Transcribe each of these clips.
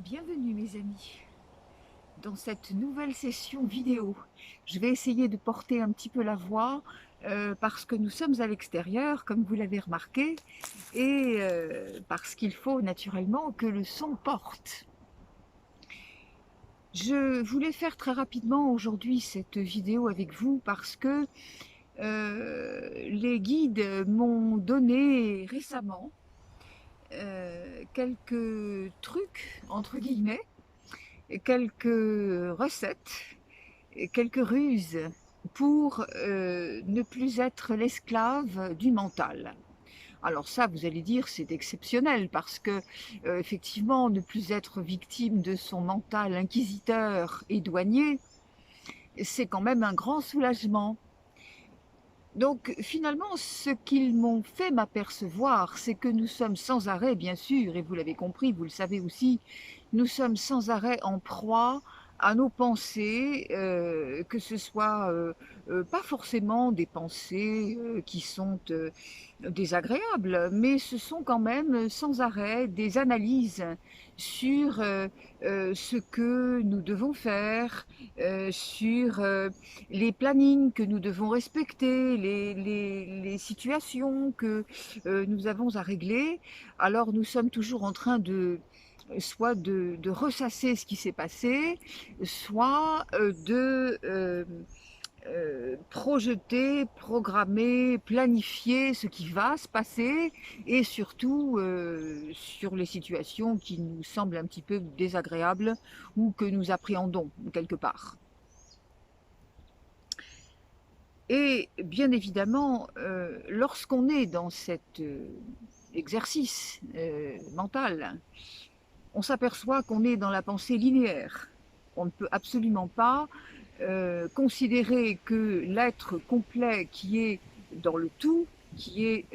Bienvenue mes amis dans cette nouvelle session vidéo. Je vais essayer de porter un petit peu la voix parce que nous sommes à l'extérieur, comme vous l'avez remarqué, et parce qu'il faut naturellement que le son porte. Je voulais faire très rapidement aujourd'hui cette vidéo avec vous parce que les guides m'ont donné récemment quelques trucs, entre guillemets, quelques recettes, quelques ruses pour ne plus être l'esclave du mental. Alors ça, vous allez dire, c'est exceptionnel parce que, effectivement, ne plus être victime de son mental inquisiteur et douanier, c'est quand même un grand soulagement. Donc finalement, ce qu'ils m'ont fait m'apercevoir, c'est que nous sommes sans arrêt, bien sûr, et vous l'avez compris, vous le savez aussi, nous sommes sans arrêt en proie à nos pensées, que ce soit pas forcément des pensées qui sont désagréables, mais ce sont quand même sans arrêt des analyses sur ce que nous devons faire, sur les plannings que nous devons respecter, les situations que nous avons à régler. Alors nous sommes toujours en train de soit de ressasser ce qui s'est passé, soit projeter, programmer, planifier ce qui va se passer et surtout sur les situations qui nous semblent un petit peu désagréables ou que nous appréhendons quelque part. Et bien évidemment, lorsqu'on est dans cet exercice mental, on s'aperçoit qu'on est dans la pensée linéaire. On ne peut absolument pas considérer que l'être complet qui est dans le tout, qui est,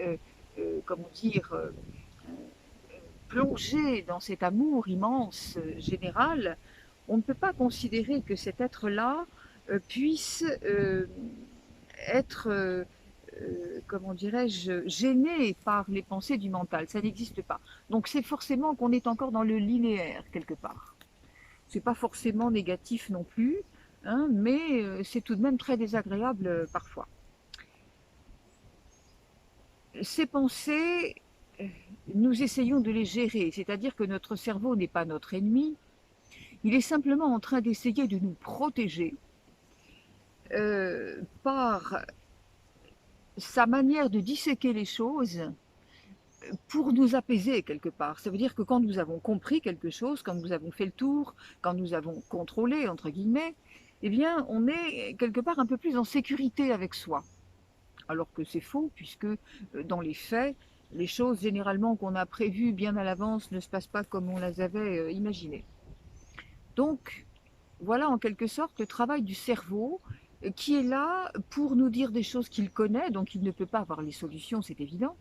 comment dire, plongé dans cet amour immense, général, on ne peut pas considérer que cet être-là puisse être, comment dirais-je, gêné par les pensées du mental. Ça n'existe pas. Donc c'est forcément qu'on est encore dans le linéaire, quelque part. C'est pas forcément négatif non plus, hein, mais c'est tout de même très désagréable parfois. Ces pensées, nous essayons de les gérer, c'est-à-dire que notre cerveau n'est pas notre ennemi, il est simplement en train d'essayer de nous protéger par sa manière de disséquer les choses pour nous apaiser quelque part. Ça veut dire que quand nous avons compris quelque chose, quand nous avons fait le tour, quand nous avons contrôlé, entre guillemets, eh bien, on est quelque part un peu plus en sécurité avec soi. Alors que c'est faux, puisque dans les faits, les choses généralement qu'on a prévues bien à l'avance ne se passent pas comme on les avait imaginées. Donc, voilà en quelque sorte le travail du cerveau qui est là pour nous dire des choses qu'il connaît, donc il ne peut pas avoir les solutions, c'est évident.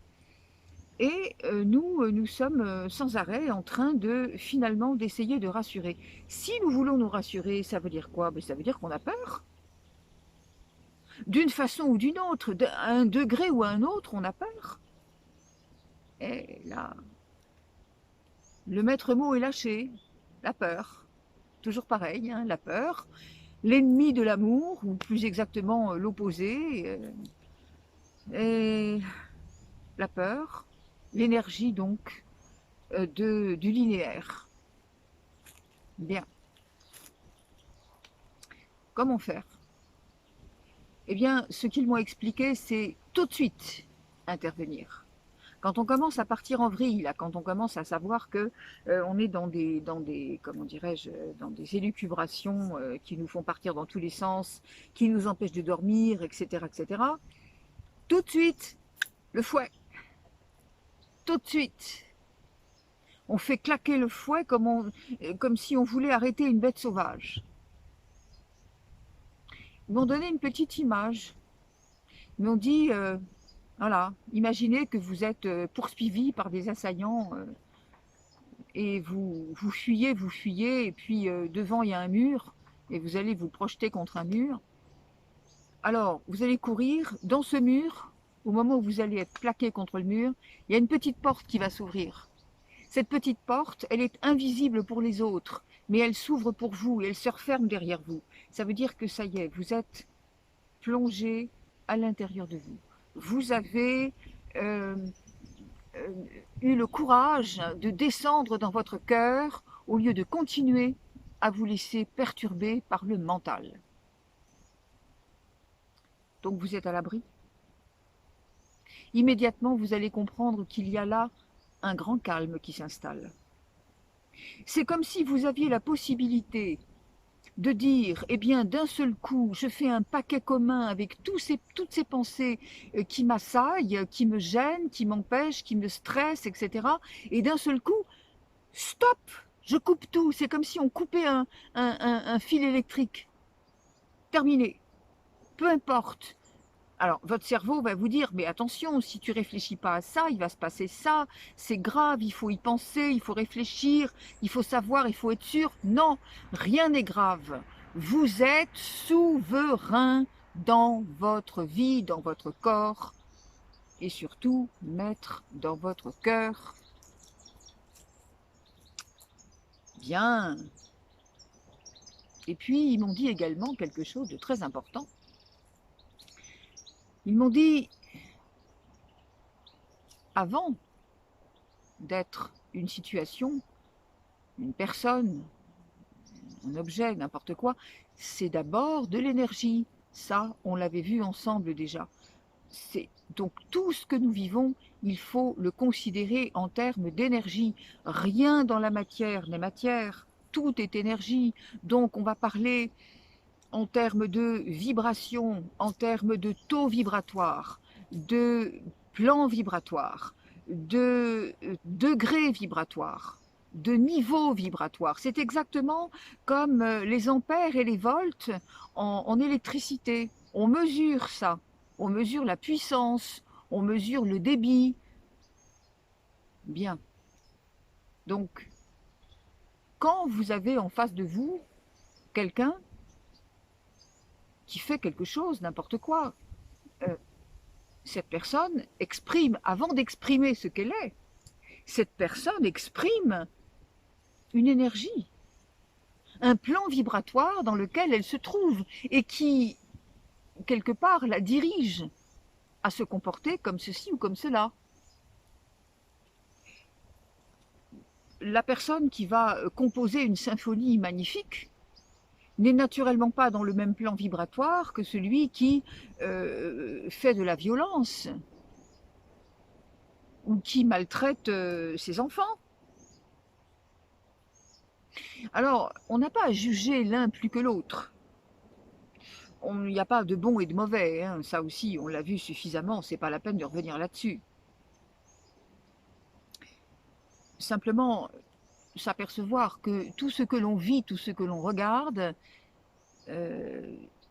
Et nous, nous sommes sans arrêt en train de finalement d'essayer de rassurer. Si nous voulons nous rassurer, ça veut dire quoi? Ben, ça veut dire qu'on a peur. D'une façon ou d'une autre, à un degré ou à un autre, on a peur. Et là, le maître mot est lâché, la peur. Toujours pareil, hein, la peur, l'ennemi de l'amour, ou plus exactement l'opposé, et la peur, l'énergie donc du linéaire. Bien, comment faire? Eh bien, ce qu'ils m'ont expliqué, c'est tout de suite intervenir. Quand on commence à partir en vrille, là, quand on commence à savoir que on est dans des, comment dirais-je, dans des élucubrations qui nous font partir dans tous les sens, qui nous empêchent de dormir, etc., etc. Tout de suite, le fouet. Tout de suite, on fait claquer le fouet comme si on voulait arrêter une bête sauvage. Ils m'ont donné une petite image. Ils m'ont dit, voilà, imaginez que vous êtes poursuivi par des assaillants et vous fuyez, et puis devant il y a un mur, et vous allez vous projeter contre un mur. Alors, vous allez courir dans ce mur, au moment où vous allez être plaqué contre le mur, il y a une petite porte qui va s'ouvrir. Cette petite porte, elle est invisible pour les autres, mais elle s'ouvre pour vous et elle se referme derrière vous. Ça veut dire que ça y est, vous êtes plongé à l'intérieur de vous. Vous avez euh, euh, eu le courage de descendre dans votre cœur au lieu de continuer à vous laisser perturber par le mental. Donc vous êtes à l'abri. Immédiatement, vous allez comprendre qu'il y a là un grand calme qui s'installe. C'est comme si vous aviez la possibilité de dire, eh bien, d'un seul coup, je fais un paquet commun avec toutes ces pensées qui m'assaillent, qui me gênent, qui m'empêchent, qui me stressent, etc. Et d'un seul coup, stop, je coupe tout. C'est comme si on coupait un fil électrique. Terminé. Peu importe. Alors, votre cerveau va vous dire, mais attention, si tu réfléchis pas à ça, il va se passer ça, c'est grave, il faut y penser, il faut réfléchir, il faut savoir, il faut être sûr. Non, rien n'est grave. Vous êtes souverain dans votre vie, dans votre corps, et surtout, maître dans votre cœur. Bien. Et puis, ils m'ont dit également quelque chose de très important. Ils m'ont dit, avant d'être une situation, une personne, un objet, n'importe quoi, c'est d'abord de l'énergie. Ça, on l'avait vu ensemble déjà. Donc tout ce que nous vivons, il faut le considérer en termes d'énergie. Rien dans la matière n'est matière, tout est énergie. Donc on va parler en termes de vibration, en termes de taux vibratoire, de plan vibratoire, de degré vibratoire, de niveau vibratoire. C'est exactement comme les ampères et les volts en électricité. On mesure ça, on mesure la puissance, on mesure le débit. Bien. Donc, quand vous avez en face de vous quelqu'un qui fait quelque chose, n'importe quoi, cette personne exprime, avant d'exprimer ce qu'elle est, cette personne exprime une énergie, un plan vibratoire dans lequel elle se trouve et qui, quelque part, la dirige à se comporter comme ceci ou comme cela. La personne qui va composer une symphonie magnifique n'est naturellement pas dans le même plan vibratoire que celui qui fait de la violence ou qui maltraite ses enfants. Alors, on n'a pas à juger l'un plus que l'autre. Il n'y a pas de bon et de mauvais, hein. Ça aussi, on l'a vu suffisamment, c'est pas la peine de revenir là-dessus. Simplement, s'apercevoir que tout ce que l'on vit, tout ce que l'on regarde,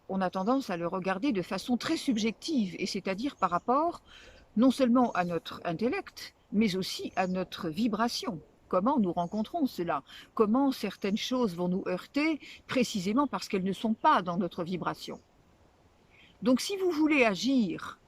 on a tendance à le regarder de façon très subjective, et c'est-à-dire par rapport non seulement à notre intellect, mais aussi à notre vibration. Comment nous rencontrons cela? Comment certaines choses vont nous heurter précisément parce qu'elles ne sont pas dans notre vibration? Donc si vous voulez agir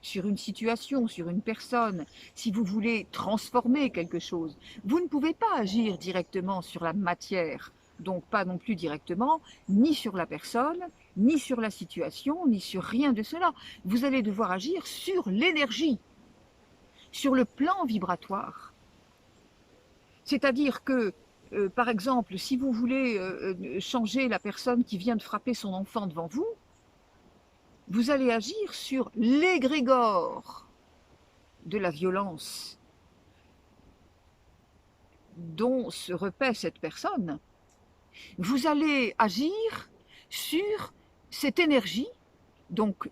sur une situation, sur une personne, si vous voulez transformer quelque chose, vous ne pouvez pas agir directement sur la matière, donc pas non plus directement, ni sur la personne, ni sur la situation, ni sur rien de cela. Vous allez devoir agir sur l'énergie, sur le plan vibratoire. C'est-à-dire que, par exemple, si vous voulez changer la personne qui vient de frapper son enfant devant vous, vous allez agir sur l'égrégore de la violence dont se repaît cette personne. Vous allez agir sur cette énergie, donc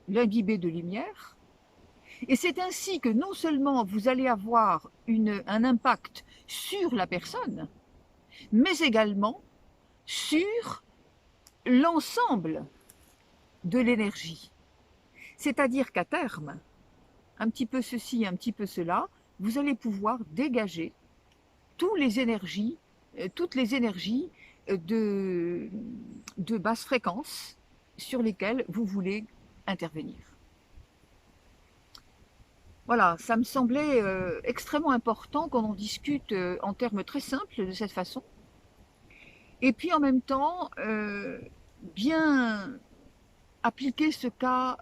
l'imbibée de lumière, et c'est ainsi que non seulement vous allez avoir un impact sur la personne, mais également sur l'ensemble de l'énergie. C'est-à-dire qu'à terme, un petit peu ceci, un petit peu cela, vous allez pouvoir dégager toutes les énergies de basse fréquence sur lesquelles vous voulez intervenir. Voilà, ça me semblait extrêmement important qu'on en discute en termes très simples de cette façon. Et puis en même temps, bien appliquer ce cas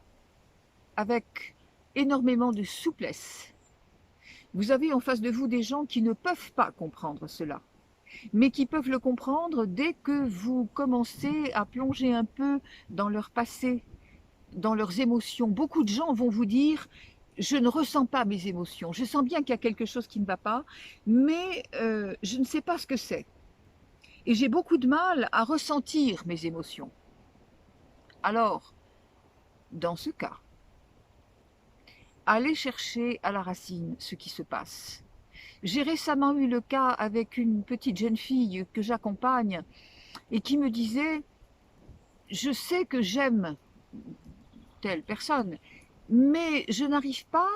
avec énormément de souplesse. Vous avez en face de vous des gens qui ne peuvent pas comprendre cela, mais qui peuvent le comprendre dès que vous commencez à plonger un peu dans leur passé, dans leurs émotions. Beaucoup de gens vont vous dire: je ne ressens pas mes émotions, je sens bien qu'il y a quelque chose qui ne va pas, mais je ne sais pas ce que c'est. Et j'ai beaucoup de mal à ressentir mes émotions. Alors, dans ce cas, allez chercher à la racine ce qui se passe. J'ai récemment eu le cas avec une petite jeune fille que j'accompagne et qui me disait: je sais que j'aime telle personne, mais je n'arrive pas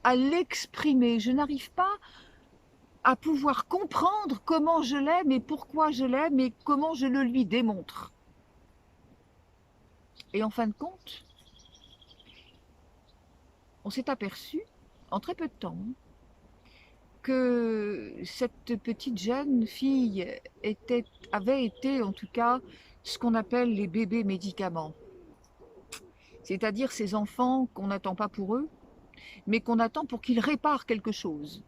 à l'exprimer, je n'arrive pas à pouvoir comprendre comment je l'aime et pourquoi je l'aime et comment je le lui démontre. Et en fin de compte, on s'est aperçu, en très peu de temps, que cette petite jeune fille avait été, en tout cas, ce qu'on appelle les bébés médicaments. C'est-à-dire ces enfants qu'on n'attend pas pour eux, mais qu'on attend pour qu'ils réparent quelque chose.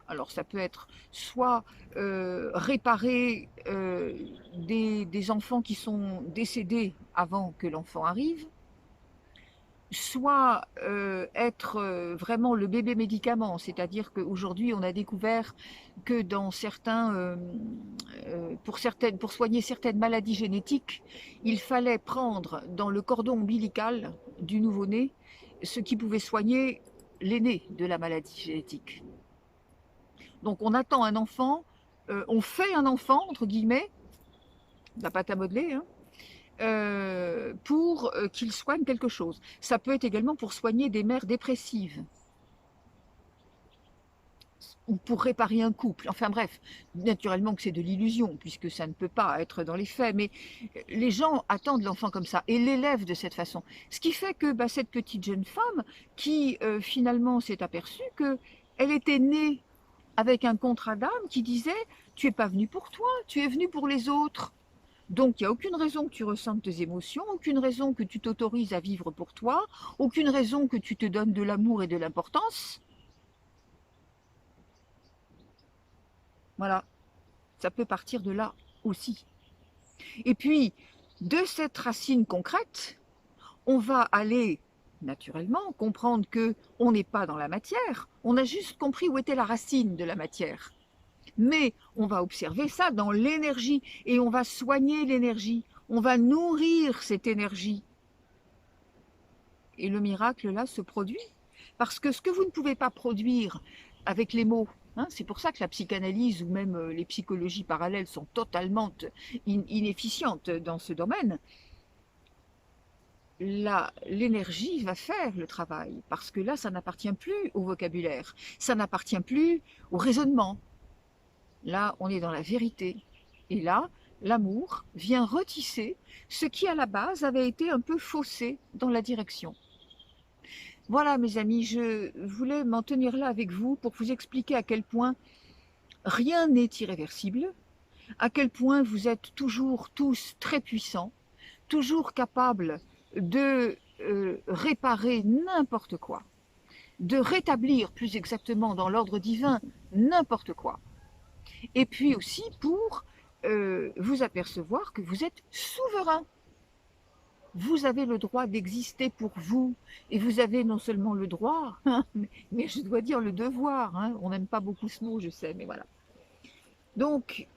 Alors ça peut être soit réparer des enfants qui sont décédés avant que l'enfant arrive, soit être vraiment le bébé médicament, c'est-à-dire qu'aujourd'hui on a découvert que dans pour soigner certaines maladies génétiques, il fallait prendre dans le cordon ombilical du nouveau-né ce qui pouvait soigner l'aîné de la maladie génétique. Donc on attend un enfant, on fait un enfant, entre guillemets, la pâte à modeler, hein, pour qu'il soigne quelque chose. Ça peut être également pour soigner des mères dépressives ou pour réparer un couple. Enfin bref, naturellement que c'est de l'illusion puisque ça ne peut pas être dans les faits, mais les gens attendent l'enfant comme ça et l'élèvent de cette façon. Ce qui fait que cette petite jeune femme qui finalement s'est aperçue qu'elle était née avec un contrat d'âme qui disait: tu n'es pas venu pour toi, tu es venu pour les autres. Donc il n'y a aucune raison que tu ressentes tes émotions, aucune raison que tu t'autorises à vivre pour toi, aucune raison que tu te donnes de l'amour et de l'importance. Voilà, ça peut partir de là aussi. Et puis, de cette racine concrète, on va aller naturellement comprendre que on n'est pas dans la matière, on a juste compris où était la racine de la matière. Mais on va observer ça dans l'énergie et on va soigner l'énergie, on va nourrir cette énergie. Et le miracle là se produit. Parce que ce que vous ne pouvez pas produire avec les mots, hein, c'est pour ça que la psychanalyse ou même les psychologies parallèles sont totalement inefficientes dans ce domaine, l'énergie va faire le travail. Parce que là, ça n'appartient plus au vocabulaire, ça n'appartient plus au raisonnement. Là, on est dans la vérité. Et là, l'amour vient retisser ce qui, à la base, avait été un peu faussé dans la direction. Voilà, mes amis, je voulais m'en tenir là avec vous pour vous expliquer à quel point rien n'est irréversible, à quel point vous êtes toujours tous très puissants, toujours capables de réparer n'importe quoi, de rétablir plus exactement dans l'ordre divin n'importe quoi. Et puis aussi pour vous apercevoir que vous êtes souverain. Vous avez le droit d'exister pour vous. Et vous avez non seulement le droit, hein, mais je dois dire le devoir. Hein. On n'aime pas beaucoup ce mot, je sais, mais voilà. Donc,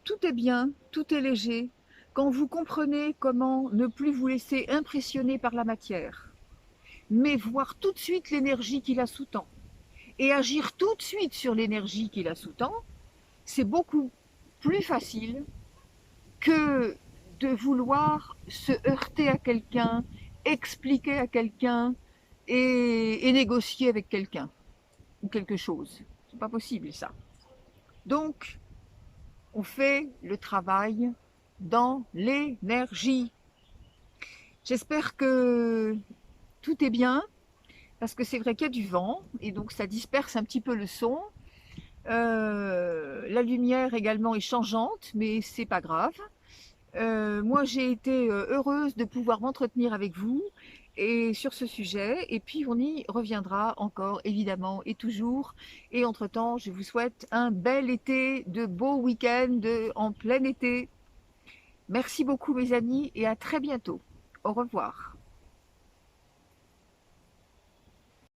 tout est bien, tout est léger. Quand vous comprenez comment ne plus vous laisser impressionner par la matière, mais voir tout de suite l'énergie qui la sous-tend, et agir tout de suite sur l'énergie qui la sous-tend, c'est beaucoup plus facile que de vouloir se heurter à quelqu'un, expliquer à quelqu'un et négocier avec quelqu'un ou quelque chose. C'est pas possible ça. Donc, on fait le travail dans l'énergie. J'espère que tout est bien. parce que c'est vrai qu'il y a du vent et donc ça disperse un petit peu le son. La lumière également est changeante, mais c'est pas grave. Moi, j'ai été heureuse de pouvoir m'entretenir avec vous et sur ce sujet, et puis on y reviendra encore évidemment et toujours. Et entre-temps, je vous souhaite un bel été, de beaux week-ends en plein été. Merci beaucoup mes amis et à très bientôt. Au revoir.